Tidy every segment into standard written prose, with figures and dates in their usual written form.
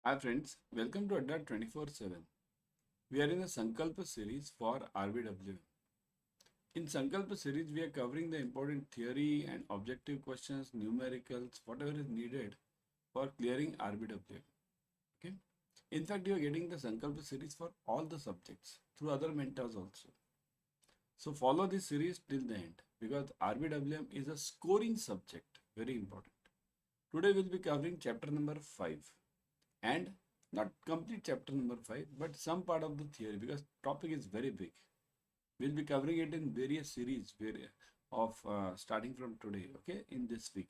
Hi friends, welcome to Adda 24/7. We are in a Sankalpa series for RBWM. In Sankalpa series, we are covering the important theory and objective questions, numericals, whatever is needed for clearing RBWM. Okay. In fact, you are getting the Sankalpa series for all the subjects through other mentors also. So follow this series till the end because RBWM is a scoring subject, very important. Today we'll be covering chapter number 5. And not complete chapter number 5 but some part of the theory because topic is very big. We'll be covering it in various series of starting from today, okay, in this week.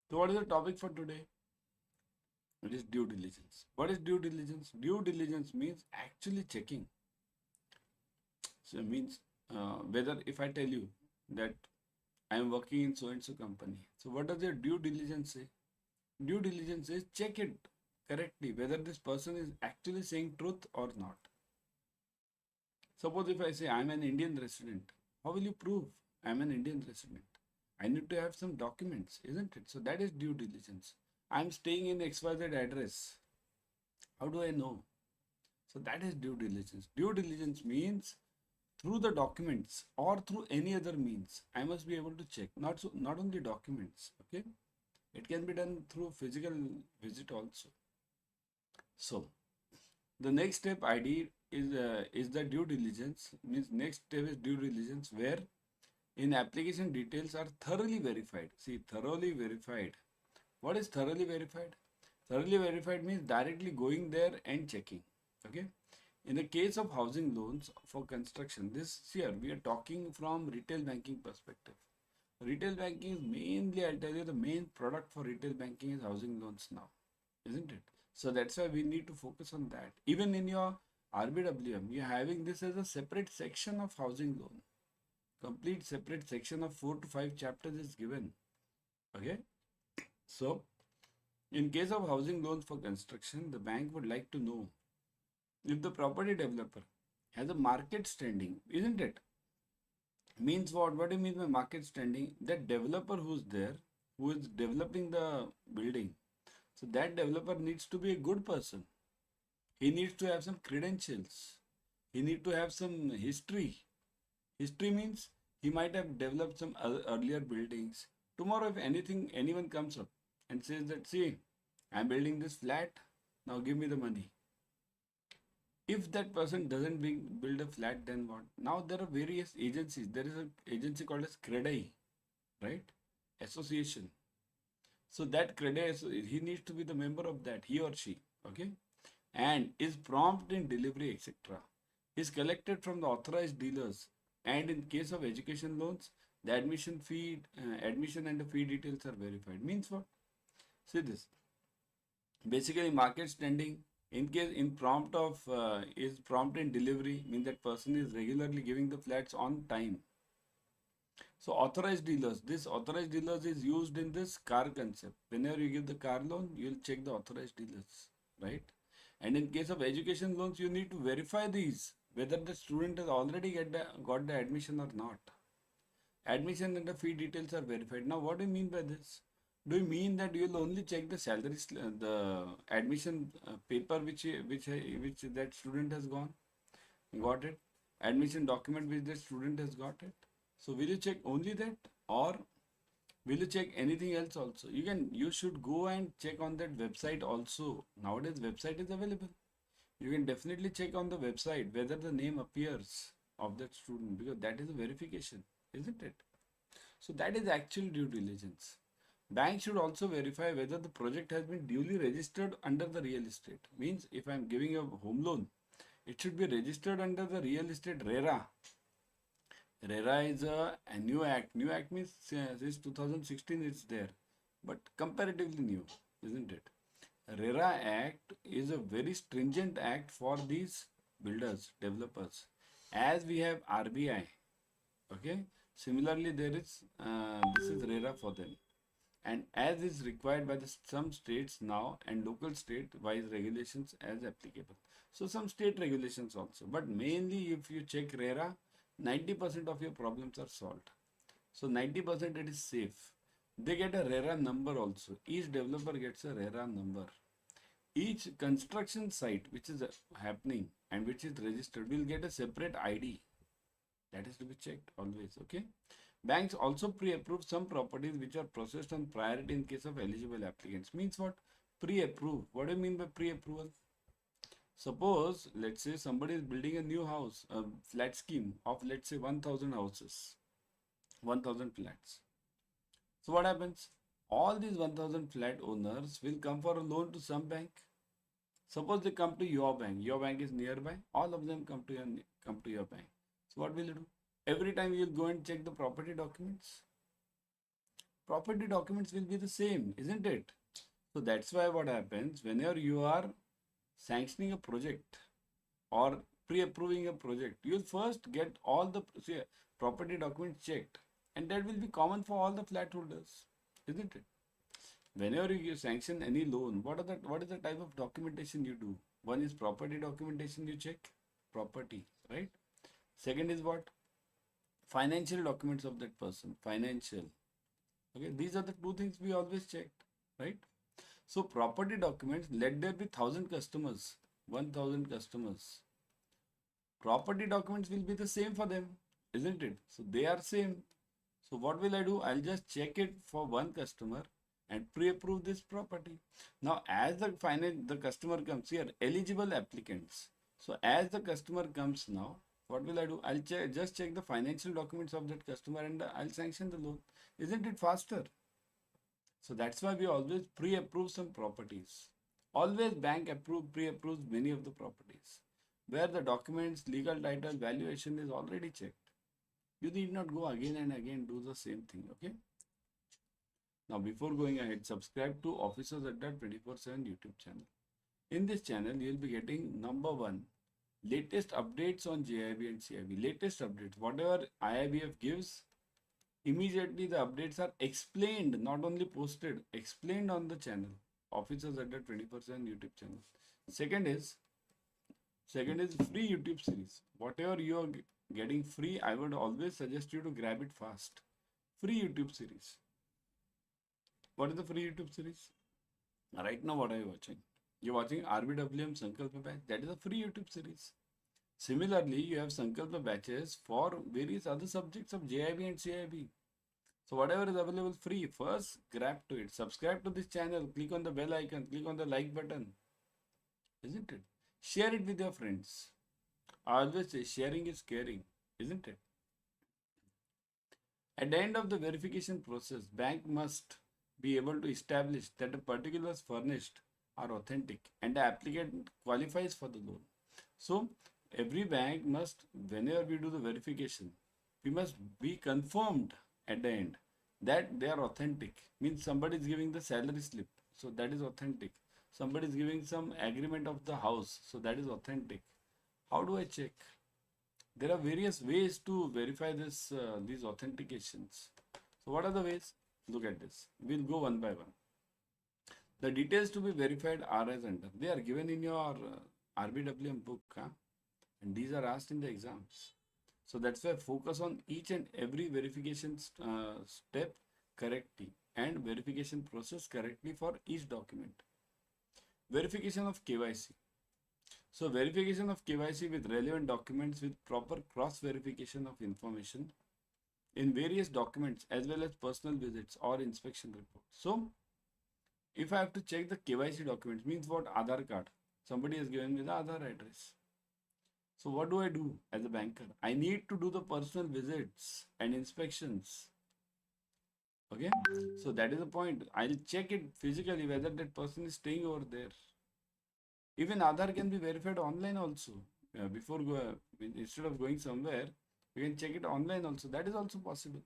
So what is the topic for today? It is due diligence. What is due diligence? Due diligence means actually checking. So it means whether if I tell you that I am working in so and so company, so what does your due diligence say? Due diligence is check it correctly whether this person is actually saying truth or not. Suppose if I say I am an Indian resident, how will you prove I am an Indian resident? I need to have some documents, isn't it? So that is due diligence. I am staying in XYZ address. How do I know? So that is due diligence. Due diligence means through the documents or through any other means, I must be able to check. Not only documents, okay? It can be done through physical visit also. So the next step I did is the due diligence. Means next step is due diligence where in application details are thoroughly verified. See, thoroughly verified. What is thoroughly verified? Thoroughly verified means directly going there and checking. Okay. In the case of housing loans for construction, this here we are talking from retail banking perspective. Retail banking is mainly, I'll tell you, the main product for retail banking is housing loans now, isn't it? So that's why we need to focus on that. Even in your RBWM, you're having this as a separate section of housing loan. Complete separate section of 4 to 5 chapters is given. Okay. So in case of housing loans for construction, the bank would like to know if the property developer has a market standing, isn't it? Means what? What do you mean by market standing? That developer who's there, who is developing the building, so that developer needs to be a good person. He needs to have some credentials. He needs to have some history. History means he might have developed some earlier buildings. Tomorrow, if anyone comes up and says that, see, I'm building this flat, now give me the money. If that person doesn't build a flat, then what? Now there are various agencies. There is an agency called as CREDI, right? Association. So that CREDI, he needs to be the member of that, he or she, okay? And is prompt in delivery, etc. Is collected from the authorized dealers. And in case of education loans, the admission and the fee details are verified. Means what? See this. Basically, market standing. In case in prompt of is prompt in delivery, means that person is regularly giving the flats on time. So authorized dealers. This authorized dealers is used in this car concept. Whenever you give the car loan, you will check the authorized dealers, right? And in case of education loans, you need to verify these whether the student has already got the admission or not. Admission and the fee details are verified. Now, what do you mean by this? Do you mean that you will only check the salary, the admission paper which that student has got it, admission document which the student has got it? So, will you check only that, or will you check anything else also? You should go and check on that website also. Nowadays, website is available. You can definitely check on the website whether the name appears of that student because that is a verification, isn't it? So that is actual due diligence. Bank should also verify whether the project has been duly registered under the real estate. Means if I am giving a home loan, it should be registered under the real estate RERA. RERA is a new act. New act means since 2016 it's there, but comparatively new, isn't it? RERA Act is a very stringent act for these builders, developers. As we have RBI, okay. Similarly, there is this is RERA for them, and as is required by some states now and local state-wise regulations as applicable. So some state regulations also, but mainly if you check RERA, 90% of your problems are solved. So 90% it is safe. They get a RERA number also. Each developer gets a RERA number. Each construction site which is happening and which is registered will get a separate ID. That is to be checked always. Okay. Banks also pre-approve some properties which are processed on priority in case of eligible applicants. Means what? Pre-approve. What do you mean by pre-approval? Suppose, let's say somebody is building a new house, a flat scheme of let's say 1000 houses, 1000 flats. So what happens? All these 1000 flat owners will come for a loan to some bank. Suppose they come to your bank is nearby, all of them come to your bank. So what will you do? Every time you'll go and check the property documents. Property documents will be the same, isn't it? So that's why what happens whenever you are sanctioning a project or pre-approving a project, you'll first get all the property documents checked, and that will be common for all the flat holders, isn't it? Whenever you sanction any loan, what is the type of documentation you do? One is property documentation, you check property, right? Second is what? Financial documents of that person, financial. Okay, these are the two things we always check, right? So property documents, let there be 1000 customers, 1000 customers. Property documents will be the same for them, isn't it? So they are same. So what will I do? I'll just check it for one customer and pre-approve this property. Now, as the customer comes here, eligible applicants. So as the customer comes now, what will I do? I'll just check the financial documents of that customer and I'll sanction the loan. Isn't it faster? So that's why we always pre-approve some properties. Always bank pre-approves many of the properties where the documents, legal title, valuation is already checked. You need not go again and again do the same thing. Okay. Now, before going ahead, subscribe to Officers Adda 24/7 YouTube channel. In this channel, you will be getting number one, latest updates on JIIB and CIB. Latest updates, whatever IIBF gives, immediately the updates are explained, not only posted, explained on the channel. Officers Adda 24/7 YouTube channel. Second is free YouTube series. Whatever you are getting free, I would always suggest you to grab it fast. Free YouTube series. What is the free YouTube series? Right now, what are you watching? You're watching RBWM Sankalpa batch. That is a free YouTube series. Similarly, you have Sankalpa batches for various other subjects of JIB and CIB. So whatever is available free, first grab to it. Subscribe to this channel. Click on the bell icon. Click on the like button. Isn't it? Share it with your friends. I always say sharing is caring. Isn't it? At the end of the verification process, bank must be able to establish that the particulars furnished are authentic and the applicant qualifies for the loan. So every bank must, whenever we do the verification, we must be confirmed at the end that they are authentic. Means somebody is giving the salary slip, so that is authentic. Somebody is giving some agreement of the house, so that is authentic. How do I check? There are various ways to verify these authentications. So what are the ways? Look at this. We'll go one by one. The details to be verified are as under. They are given in your RBWM book, and these are asked in the exams. So that's why focus on each and every verification step correctly and verification process correctly for each document. Verification of KYC. So verification of KYC with relevant documents with proper cross verification of information in various documents as well as personal visits or inspection reports. So if I have to check the KYC documents, means what? Aadhaar card. Somebody has given me the Aadhaar address. So what do I do as a banker? I need to do the personal visits and inspections. Okay. So that is the point. I'll check it physically whether that person is staying over there. Even Aadhaar can be verified online also. Instead of going somewhere, you can check it online also. That is also possible.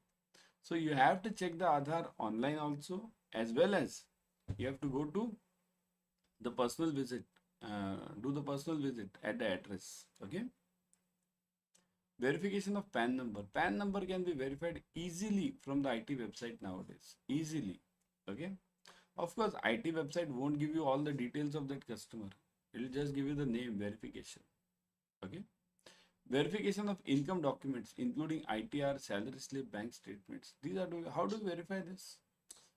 So you have to check the Aadhaar online also, as well as you have to go to the personal visit, do the personal visit at the address. Okay. Verification of PAN number. PAN number can be verified easily from the IT website nowadays. Easily. Okay. Of course, IT website won't give you all the details of that customer. It will just give you the name verification. Okay. Verification of income documents, including ITR, salary slip, bank statements. These are how do you verify this?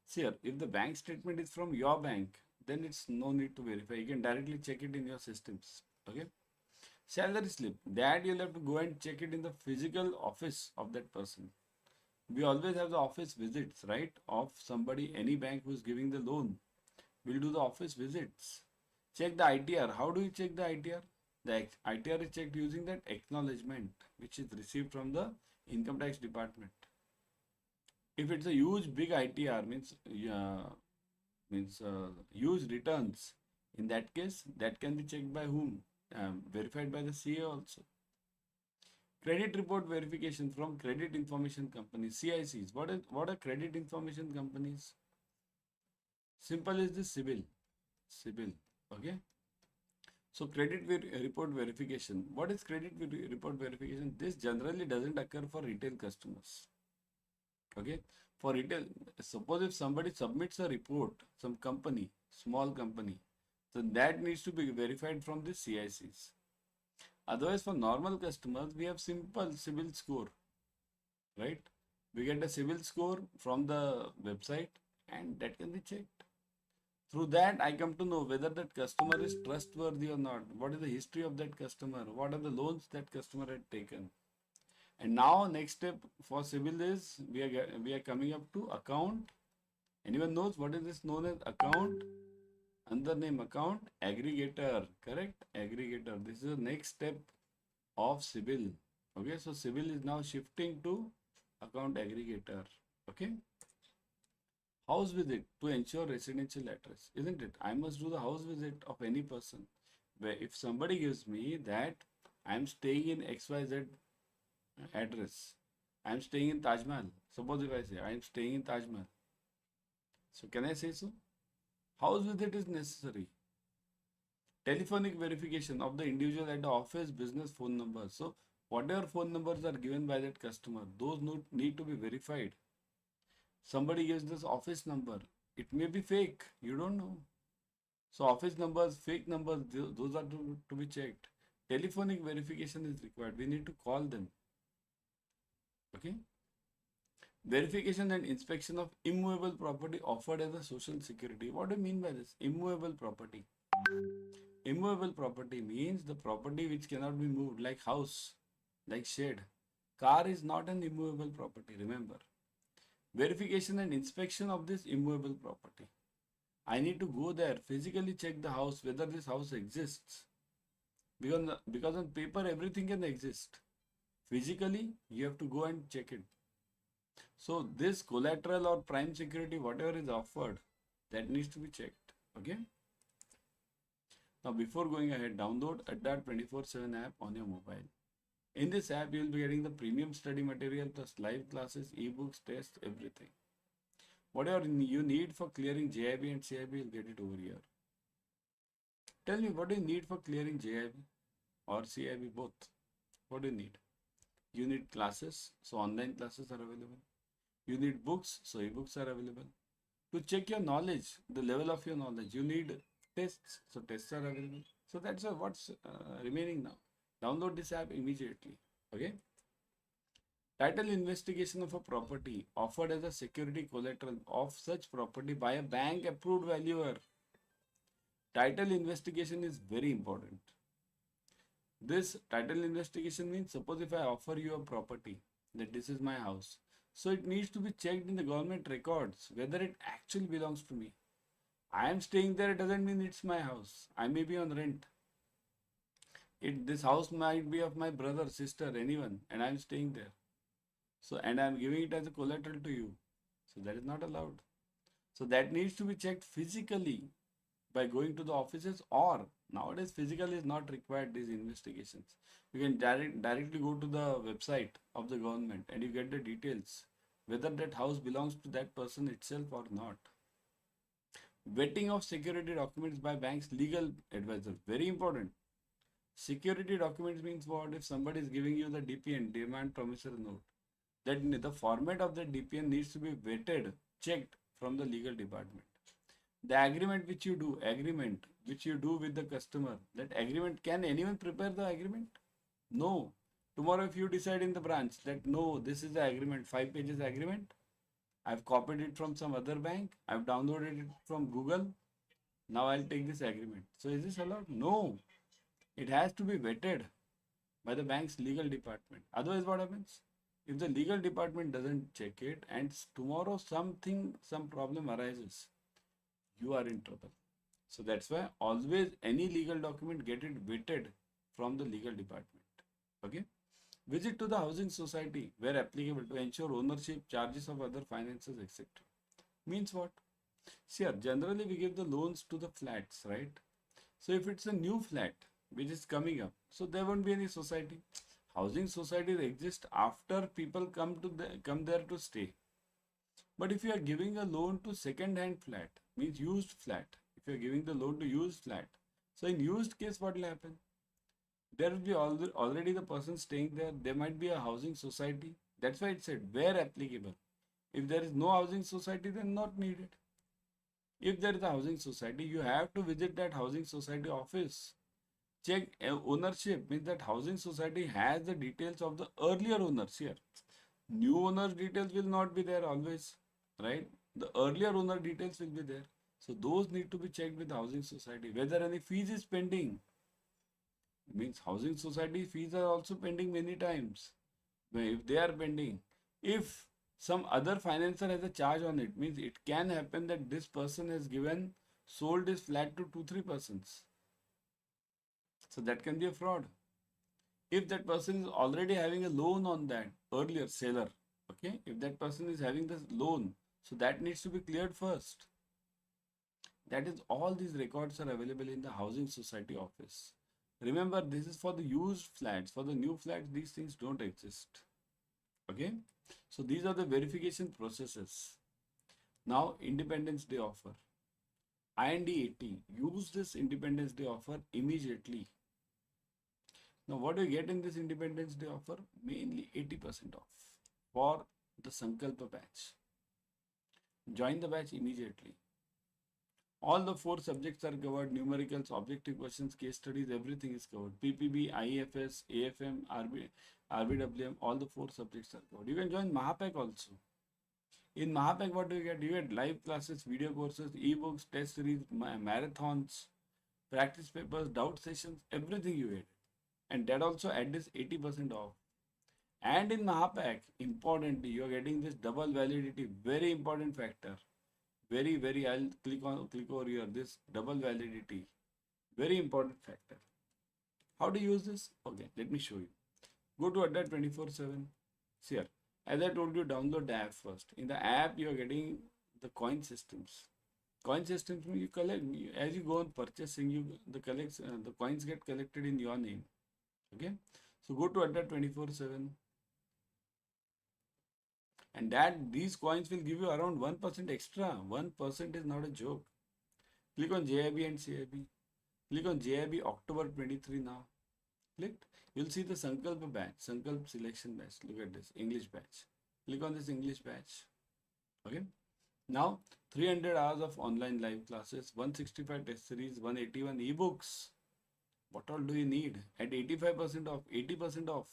See here, if the bank statement is from your bank, then it's no need to verify. You can directly check it in your systems. Okay. Salary slip, that you'll have to go and check it in the physical office of that person. We always have the office visits, right? Of somebody, any bank who's giving the loan. We'll do the office visits. Check the ITR. How do you check the ITR? The ITR is checked using that acknowledgement which is received from the income tax department. If it's a huge big ITR, huge returns, in that case that can be checked by whom? Verified by the CA also. Credit report verification from credit information companies, CICs. What are credit information companies? Simple is the CIBIL. Okay. So credit report verification. What is credit report verification? This generally doesn't occur for retail customers. Okay. For retail, suppose if somebody submits a report, some company, small company, so that needs to be verified from the CICs. Otherwise, for normal customers, we have simple CIBIL score, right? We get a CIBIL score from the website and that can be checked. Through that, I come to know whether that customer is trustworthy or not. What is the history of that customer? What are the loans that customer had taken? And now, next step for CIBIL is we are coming up to account. Anyone knows what is this known as account? Another name account aggregator. Correct? Aggregator. This is the next step of CIBIL. Okay, so CIBIL is now shifting to account aggregator. Okay. House visit to ensure residential address, isn't it? I must do the house visit of any person. Where if somebody gives me that I am staying in XYZ address, I am staying in Taj Mahal. Suppose if I say I am staying in Taj Mahal. So can I say so? House visit is necessary. Telephonic verification of the individual at the office business phone number. So whatever phone numbers are given by that customer, those need to be verified. Somebody gives this office number. It may be fake. You don't know. So office numbers, fake numbers, those are to be checked. Telephonic verification is required. We need to call them. Okay. Verification and inspection of immovable property offered as a social security. What do you mean by this? Immovable property. Immovable property means the property which cannot be moved, like house, like shed. Car is not an immovable property, remember. Verification and inspection of this immovable property. I need to go there, physically check the house, whether this house exists. Because on paper everything can exist. Physically, you have to go and check it. So this collateral or prime security, whatever is offered, that needs to be checked. Okay. Now before going ahead, download Adda 24/7 app on your mobile. In this app, you will be getting the premium study material plus live classes, ebooks, tests, everything. Whatever you need for clearing JIB and CIB, you'll get it over here. Tell me, what do you need for clearing JIB or CIB both? What do you need? You need classes, so online classes are available. You need books, so ebooks are available. To check your knowledge, the level of your knowledge, you need tests, so tests are available. So that's what's remaining now. Download this app immediately. Okay. Title investigation of a property offered as a security collateral of such property by a bank approved valuer. Title investigation is very important. This title investigation means, suppose if I offer you a property, that this is my house. So it needs to be checked in the government records whether it actually belongs to me. I am staying there, it doesn't mean it's my house. I may be on rent. This house might be of my brother, sister, anyone, and I am staying there. So, and I am giving it as a collateral to you. So that is not allowed. So that needs to be checked physically by going to the offices, or nowadays physical is not required, these investigations. You can directly go to the website of the government and you get the details whether that house belongs to that person itself or not. Vetting of security documents by bank's legal advisor, very important. Security documents means what? If somebody is giving you the DPN, demand promissory note, that the format of the DPN needs to be vetted, checked from the legal department. The agreement which you do with the customer, that agreement, can anyone prepare the agreement? No. Tomorrow if you decide in the branch that no, this is the agreement, 5 pages agreement, I've copied it from some other bank, I've downloaded it from Google, Now I'll take this agreement. So is this allowed? No. It has to be vetted by the bank's legal department. Otherwise, what happens? If the legal department doesn't check it and tomorrow some problem arises, you are in trouble. So that's why always any legal document, get it vetted from the legal department. Okay. Visit to the housing society where applicable to ensure ownership, charges of other finances, etc. Means what? See, generally we give the loans to the flats, right? So if it's a new flat which is coming up, so there won't be any society. Housing societies exist after people come there to stay. But if you are giving a loan to second-hand flat, means used flat, if you are giving the loan to used flat, so in used case, what will happen? There will be already the person staying there. There might be a housing society. That's why it said where applicable. If there is no housing society, then not needed. If there is a housing society, you have to visit that housing society office. Check ownership, means that housing society has the details of the earlier owners here. New owners details will not be there always, right? The earlier owner details will be there. So those need to be checked with the housing society. Whether any fees is pending, means housing society fees are also pending many times. If they are pending, if some other financer has a charge on it, means it can happen that this person has sold his flat to 2-3 persons. So that can be a fraud. If that person is already having a loan on that earlier seller, okay, if that person is having this loan, so that needs to be cleared first. That is, all these records are available in the housing society office. Remember, this is for the used flats. For the new flats, these things don't exist. Okay, so these are the verification processes. Now, Independence Day offer. IND 80, use this Independence Day offer immediately. Now, what do you get in this Independence Day offer? Mainly 80% off for the Sankalpa batch. Join the batch immediately. All the 4 subjects are covered: numericals, objective questions, case studies, everything is covered. PPB, IFS, AFM, RBWM, all the 4 subjects are covered. You can join Mahapack also. In Mahapack, what do you get? You get live classes, video courses, ebooks, test series, marathons, practice papers, doubt sessions, everything you get. And that also at this 80% off. And in Mahapack, importantly, you are getting this double validity, very important factor. Very, I'll click over here, this double validity, very important factor. How to use this? Okay, let me show you. Go to Adda 24/7. See here, as I told you, download the app first. In the app, you are getting the coin systems. Coin systems, you collect, as you go on purchasing, the coins get collected in your name. Okay, so go to Adda 24/7. And that these coins will give you around 1% extra. 1% is not a joke. Click on JAIIB and CIB. Click on JAIIB October 23 now. Click. You'll see the Sankalp batch, Sankalp selection batch. Look at this, English batch. Click on this English batch. Okay. Now, 300 hours of online live classes, 165 test series, 181 ebooks. What all do you need? At 85% off, 80% off.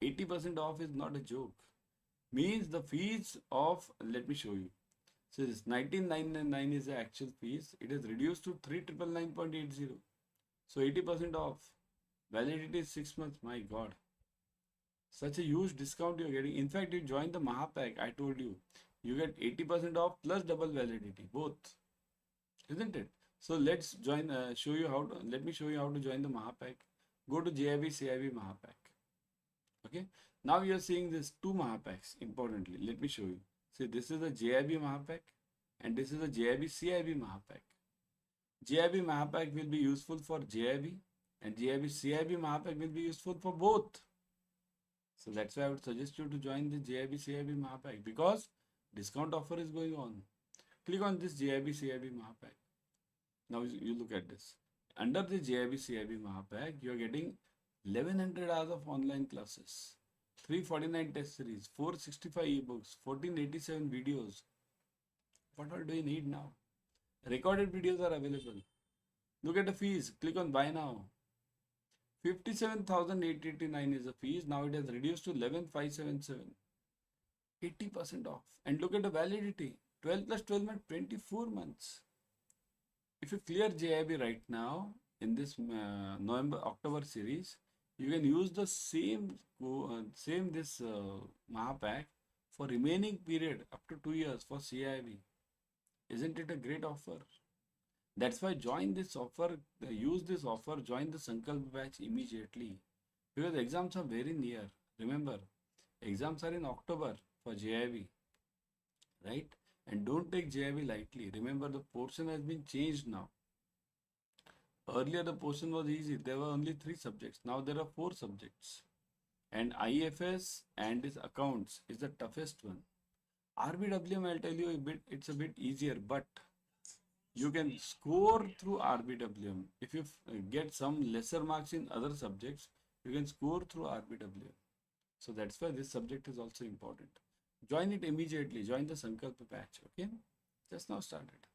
80% off is not a joke. Means the fees of, let me show you. So this 19,999 is the actual fees. It is reduced to 3,999.80. So 80% off. Validity is 6 months. My God. Such a huge discount you're getting. In fact, you join the Mahapack. I told you. You get 80% off plus double validity. Both. Isn't it? So let's join, let me show you how to join the Mahapack. Go to JIB CIB Mahapack. Okay. Now you are seeing these 2 Mahapacks. Importantly, let me show you. See, this is a JIB Mahapack and this is a JIB CIB Mahapack. JIB Mahapack will be useful for JIB and JIB CIB Mahapack will be useful for both. So that's why I would suggest you to join the JIB CIB Mahapack because discount offer is going on. Click on this JIB CIB Mahapack. Now you look at this. Under the JIB CIB Mahapack, you are getting 1100 hours of online classes, 349 test series, 465 ebooks, 1487 videos. What all do you need now? Recorded videos are available. Look at the fees. Click on buy now. 57,889 is the fees. Now it has reduced to 11,577. 80% off. And look at the validity. 12 plus 12 months, 24 months. If you clear JIB right now in this November October series, you can use the same this Mahapack for remaining period up to 2 years for CIB. Isn't it a great offer? That's why join this offer, use this offer, join the Sankalp batch immediately because exams are very near. Remember, exams are in October for JIB, right? And don't take JIB lightly. Remember, the portion has been changed now. Earlier, the portion was easy. There were only 3 subjects. Now there are 4 subjects. And IFS and its accounts is the toughest one. RBWM, I'll tell you it's a bit easier, but you can score through RBWM. If you get some lesser marks in other subjects, you can score through RBWM. So that's why this subject is also important. Join it immediately. Join the Sankalpa batch. Okay, just now started.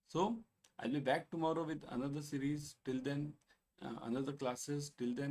So I'll be back tomorrow with another series. Till then, another classes. Till then.